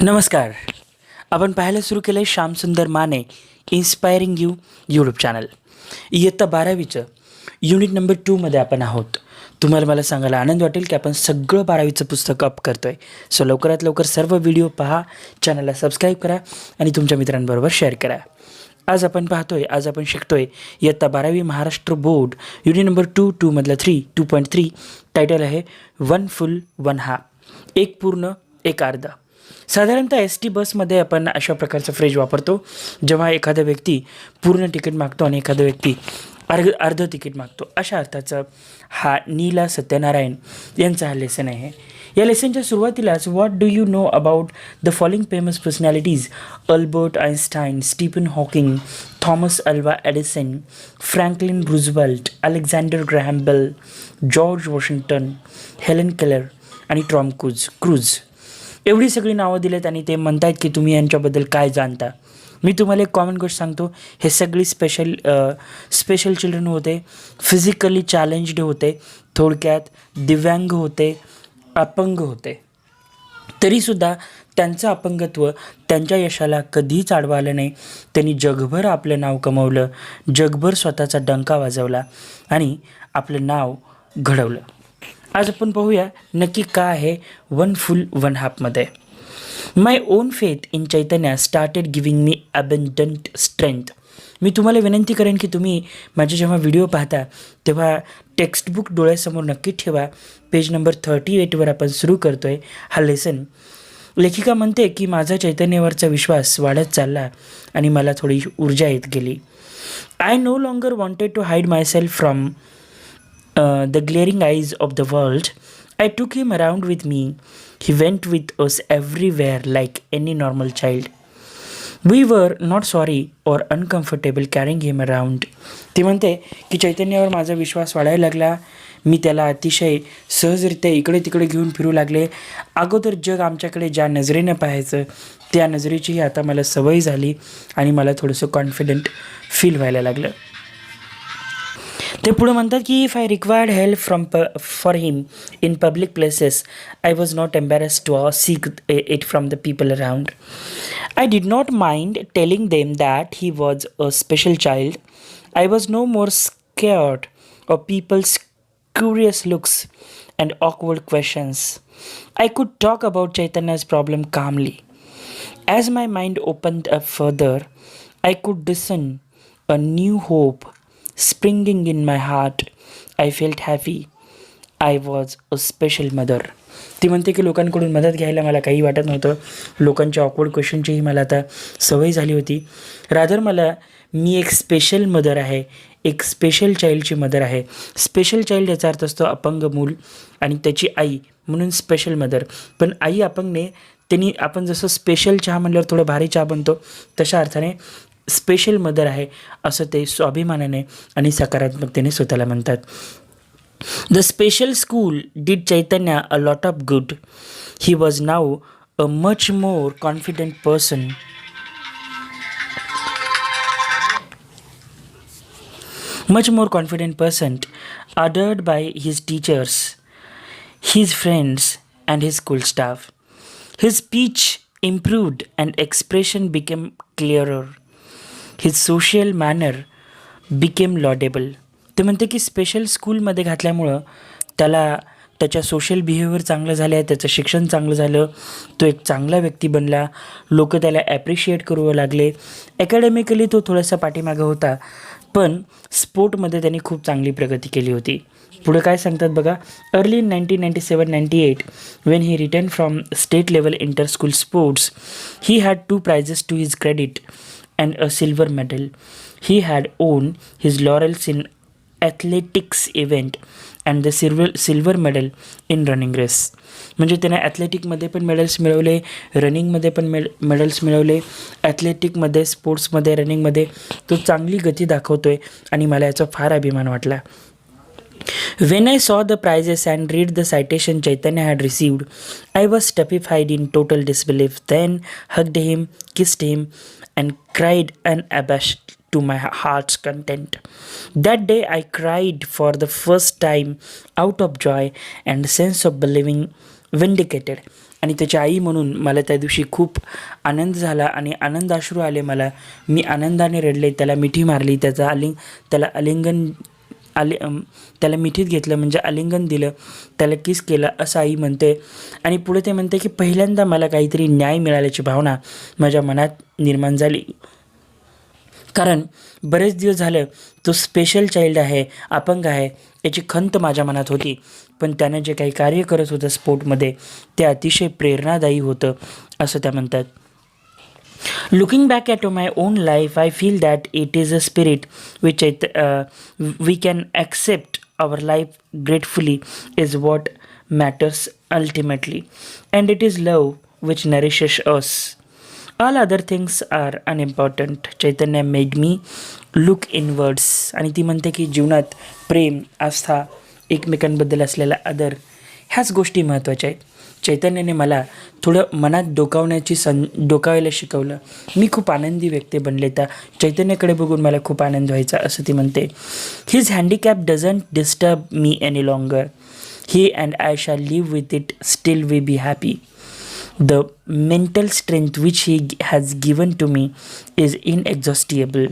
नमस्कार. आपण पाहायला सुरू केलं आहे Shyamsundar Mane inspiring you YouTube channel. इयत्ता 12वीचं युनिट नंबर 2मध्ये आपण आहोत. तुम्हाला मला सांगायला आनंद वाटेल की आपण सगळं 12वीचं पुस्तक अप करतो आहे. सो लवकरात लवकर सर्व व्हिडिओ पहा, चॅनलला सबस्क्राईब करा आणि तुमच्या मित्रांबरोबर शेअर करा. आज आपण शिकतोय इयत्ता 12वी महाराष्ट्र बोर्ड युनिट नंबर 2मधला 2.3. टायटल आहे वन फुल वन हाफ, एक पूर्ण एक अर्धा. साधारणतः एस टी बसमध्ये आपण अशा प्रकारचा फ्रेज वापरतो जेव्हा एखादा व्यक्ती पूर्ण तिकीट मागतो आणि एखादा व्यक्ती अर्ध तिकीट मागतो. अशा अर्थाचा हा नीला सत्यनारायण यांचा हा लेसन आहे. या लेसनच्या सुरुवातीलाच what do you know about the following famous personalities: Albert Einstein, Stephen Hawking, Thomas Alva Edison, Franklin Roosevelt, Alexander Graham Bell, George Washington, Helen Keller आणि टॉम क्रूज. एवढी सगळी नावं दिलेत आणि ते म्हणतायत की तुम्ही यांच्याबद्दल काय जाणता. मी तुम्हाला एक कॉमन गोष्ट सांगतो, हे सगळी स्पेशल चिल्ड्रन होते, फिजिकली चॅलेंज्ड होते, थोडक्यात दिव्यांग होते, अपंग होते. तरीसुद्धा त्यांचं अपंगत्व त्यांच्या यशाला कधीच आडवं आलं नाही. त्यांनी जगभर आपलं नाव कमवलं, जगभर स्वतःचा डंका वाजवला आणि आपलं नाव घडवलं. आज आपण पाहूया नक्की काय आहे वन फुल वन हाफमध्ये. My own faith in Chaitanya started giving me abundant strength. मी तुम्हाला विनंती करेन की तुम्ही माझे जेव्हा व्हिडिओ पाहता तेव्हा टेक्स्टबुक डोळ्यासमोर नक्की ठेवा. पेज नंबर 38वर आपण सुरू करतो आहे हा लेसन. लेखिका म्हणते की माझा चैतन्यावरचा विश्वास वाढत चालला आणि मला थोडी ऊर्जा येत गेली. I no longer wanted to hide myself from the glaring eyes of the world. I took him around with me. He went with us everywhere like any normal child. We were not sorry or uncomfortable carrying him around. ती म्हणते की चैतन्यावर माझा विश्वास वाढायला लागला. मी त्याला अतिशय सहजरित्या इकडे तिकडे घेऊन फिरू लागले. अगोदर जग आमच्याकडे ज्या नजरेनं पाहायचं त्या नजरेचीही आता मला सवय झाली आणि मला थोडंसं कॉन्फिडंट फील व्हायला लागलं. ते पुढे म्हणतात की if I required help for him in public places I was not embarrassed to seek it from the people around. I did not mind telling them that he was a special child. I was no more scared of peoples curious looks and awkward questions. I could talk about Chaitanya's problem calmly. As my mind opened up further, I could discern a new hope springing in my heart. I felt happy. I was a special mother. ती म्हणते की लोकांकडून मदत घ्यायला मला काही वाटत नव्हतं. लोकांच्या ऑकवर्ड क्वेश्चनचीही मला आता सवय झाली होती. रादर मी एक स्पेशल मदर आहे, एक स्पेशल चाइल्डची मदर आहे. स्पेशल चाइल्ड याचा अर्थ असतो अपंग मूल आणि त्याची आई, म्हणून स्पेशल मदर. पण आई अपंगने त्यांनी आपण जसं स्पेशल चहा म्हणल्यावर थोडं भारी चहा बनतो तशा अर्थाने स्पेशल मदर आहे असं ते स्वाभिमानाने आणि सकारात्मकतेने स्वतःला म्हणतात. The special school did Chaitanya a lot of good. He was now a much more confident person. Much more confident person, adored by his teachers, his friends, and his school staff. His speech improved and expression became clearer. His social manner became laudable. ते म्हणते की special स्कूलमध्ये घातल्यामुळं त्याला त्याच्या social behaviour चांगलं झालं, त्याचं शिक्षण चांगलं झालं, तो एक चांगला व्यक्ती बनला, लोक त्याला ॲप्रिशिएट करू लागले. अकॅडमिकली तो थोडासा पाठीमागं होता पण स्पोर्टमध्ये त्यांनी खूप चांगली प्रगती केली होती. पुढे काय सांगतात बघा. Early in 1997-98 when he return from state level inter school sports he had 2 prizes to his credit and a silver medal. He had won his laurels in athletics event and the silver medal in running race. म्हणजे त्याने ॲथलेटिकमध्ये पण medals मिळवले, रनिंगमध्ये पण medals मिळवले. ॲथलेटिकमध्ये, स्पोर्ट्समध्ये, रनिंगमध्ये तो चांगली गती दाखवतो आहे आणि मला याचा फार अभिमान वाटला. When I saw the prizes and read the citation Chaitanya had received, I was stupefied in total disbelief. Then hugged him, kissed him, and cried unabashed to my heart's content. That day I cried for the first time out of joy and sense of believing vindicated. आणि त्याची आई म्हणून मला त्या दिवशी खूप आनंद झाला आणि आनंदाश्रू आले मला. मी आनंदाने रडले, त्याला मिठी मारली, त्याला त्याला मिठीत घेतलं म्हणजे आलिंगन दिलं, त्याला किस केलं असं आई म्हणते. आणि पुढे ते म्हणते की पहिल्यांदा मला काहीतरी न्याय मिळाल्याची भावना माझ्या मनात निर्माण झाली. कारण बरेच दिवस झालं तो स्पेशल चाइल्ड आहे, अपंग आहे याची खंत माझ्या मनात होती. पण त्यानं जे काही कार्य करत होतं स्पोर्टमध्ये ते अतिशय प्रेरणादायी होतं असं त्या म्हणतात. Looking back at my own life, I feel that it is a spirit which we can accept our life gratefully is what matters ultimately. And it is love which nourishes us. All other things are unimportant. Chaitanya made me look inwards. आणि ती म्हणते की जीवनात प्रेम, आस्था, एकमेकांबद्दल असलेला आदर ह्याच गोष्टी महत्त्वाच्या आहेत. चैतन्याने मला थोडं मनात डोकावायला शिकवलं. मी खूप आनंदी व्यक्ती बनले. त्या चैतन्याकडे बघून मला खूप आनंद व्हायचा असं ती म्हणते. His handicap doesn't disturb me any longer. He and I shall live with it, still we be happy. The mental strength which he has given to me is inexhaustible.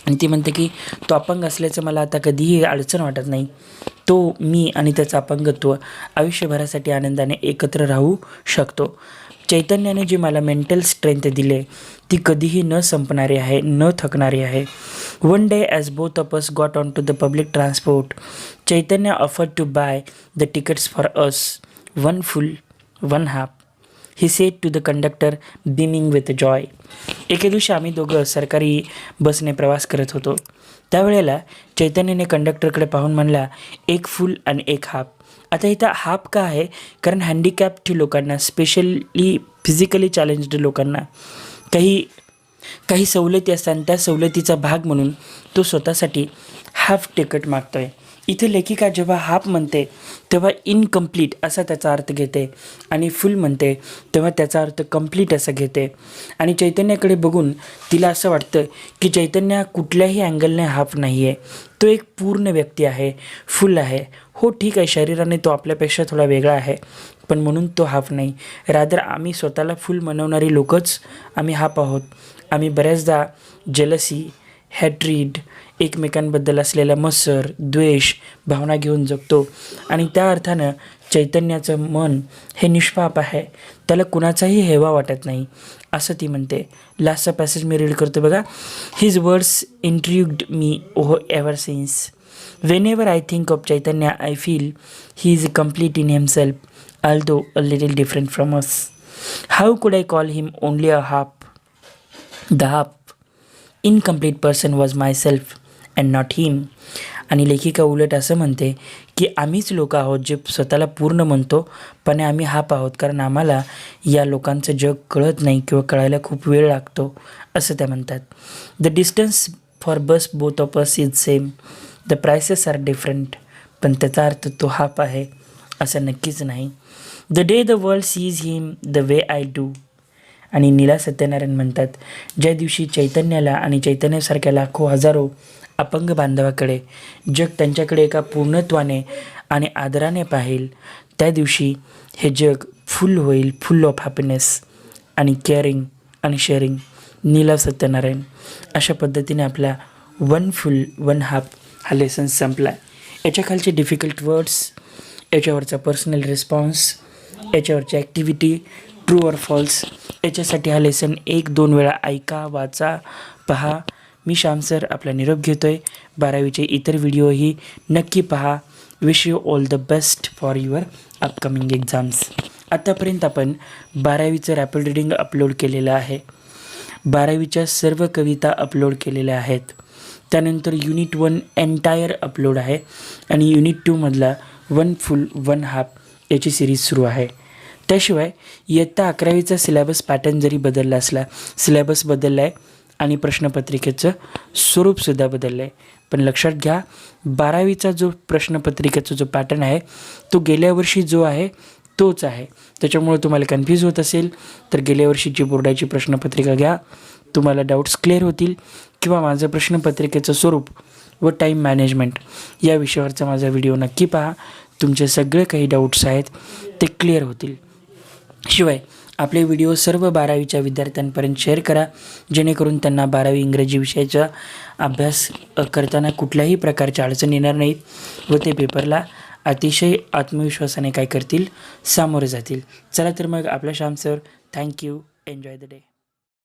आणि ती म्हणते की तो अपंग असल्याचं मला आता कधीही अडचण वाटत नाही. तो मी आणि त्याचं अपंगत्व आयुष्यभरासाठी आनंदाने एकत्र राहू शकतो. चैतन्याने जी मला मेंटल स्ट्रेंथ दिले ती कधीही न संपणारी आहे, न थकणारी आहे. One day as both of us got on to the public transport, Chaitanya offered to buy the tickets for us, one full one half. He said to the conductor beaming with joy. एके दिवशी आम्ही दोघं सरकारी बसने प्रवास करत होतो. त्यावेळेला चैतन्याने कंडक्टरकडे पाहून म्हणला, एक फुल आणि एक हाफ. आता इथं हाफ का आहे? कारण हँडिकॅप्ड लोकांना, स्पेशली फिजिकली चॅलेंज्ड लोकांना काही सवलती असतात. त्या सवलतीचा भाग म्हणून तो स्वतःसाठी हाफ तिकीट मागतो आहे. इथे लेखिका जेव्हा हाफ म्हणते तेव्हा इनकम्प्लीट असा त्याचा अर्थ घेते आणि फुल म्हणते तेव्हा त्याचा अर्थ कंप्लीट असं घेते. आणि चैतन्याकडे बघून तिला असं वाटतं की चैतन्य कुठल्याही अँगलने हाफ नाही आहे, तो एक पूर्ण व्यक्ती आहे, फुल आहे. हो ठीक आहे, शरीराने तो आपल्यापेक्षा थोडा वेगळा आहे, पण म्हणून तो हाफ नाही. रादर आम्ही स्वतःला फुल बनवणारी लोकच आम्ही हाफ आहोत. आम्ही बऱ्याचदा जेलसी, हॅट्रीड, एकमेकांबद्दल असलेला मत्सर, द्वेष भावना घेऊन जगतो. आणि त्या अर्थानं चैतन्याचं मन हे निष्पाप आहे, त्याला कुणाचाही हेवा वाटत नाही असं ती म्हणते. लास्टचा पॅसेज मी रीड करतो बघा. His words intrigued me ever since. Whenever I think of Chaitanya, I feel he is complete in himself, although a little different from us. How could I call him only a half? The half incomplete person was myself and not him. आणि लेखिका उलट असं म्हणते की आम्हीच लोक आहोत जे स्वतःला पूर्ण म्हणतो, पण आम्ही हाफ आहोत कारण आम्हाला या लोकांचं जग कळत नाही किंवा कळायला खूप वेळ लागतो असं त्या म्हणतात. The distance for bus both of us is same, the prices are different. पण त्याचा अर्थ तो हाफ आहे असं नक्कीच नाही. The day the world sees him the way I do. आणि नीला सत्यनारायण म्हणतात, ज्या दिवशी चैतन्याला आणि चैतन्यासारख्या लाखो हजारो अपंग बांधवाकडे जग त्यांच्याकडे एका पूर्णत्वाने आणि आदराने पाहिल, त्या दिवशी हे जग फुल होईल, फुल ऑफ हॅपीनेस आणि केअरिंग आणि शेअरिंग. नीला सत्यनारायण. अशा पद्धतीने आपला वन फुल वन हाफ हा लेसन संपला. याच्या खालचे डिफिकल्ट वर्ड्स, याच्यावरचा पर्सनल रिस्पॉन्स, याच्यावरची ॲक्टिव्हिटी, ट्रू ऑर फॉल्स, याच्यासाठी हा लेसन 1-2 वेळा ऐका, वाचा, पहा. मी श्याम सर आपला निरोप घेतो आहे. 12वीचे इतर व्हिडिओही नक्की पहा. Wish you all the best for your upcoming exams. आत्तापर्यंत आपण 12वीचं रॅपिड रीडिंग अपलोड केलेलं आहे. 12वीच्या सर्व कविता अपलोड केलेल्या आहेत. त्यानंतर युनिट 1 एंटायर अपलोड आहे आणि युनिट 2मधला वन फुल वन हाफ याची सिरीज सुरू आहे. त्याशिवाय इयत्ता 11वीचा सिलेबस पॅटर्न जरी बदलला असला, सिलेबस बदलला आहे आणि प्रश्नपत्रिकेचं स्वरूपसुद्धा बदललं आहे, पण लक्षात घ्या 12वीचा जो प्रश्नपत्रिकेचा जो पॅटर्न आहे तो गेल्या वर्षी जो आहे तोच आहे. त्याच्यामुळे तुम्हाला कन्फ्यूज होत असेल तर गेल्या वर्षीची बोर्डाची प्रश्नपत्रिका घ्या, तुम्हाला डाऊट्स क्लिअर होतील. किंवा माझं प्रश्नपत्रिकेचं स्वरूप व टाईम मॅनेजमेंट या विषयावरचा माझा व्हिडिओ नक्की पहा. तुमचे सगळे काही डाऊट्स आहेत ते क्लिअर होतील. शिवाय आपले व्हिडिओ सर्व 12वीच्या विद्यार्थ्यांपर्यंत शेअर करा, जेणेकरून त्यांना 12वी इंग्रजी विषयाचा अभ्यास करताना कुठल्याही प्रकारच्या अडचणी येणार नाहीत व ते पेपरला अतिशय आत्मविश्वासाने काय करतील, सामोरे जातील. चला तर मग आपल्या Shyam sir, thank you. Enjoy the day.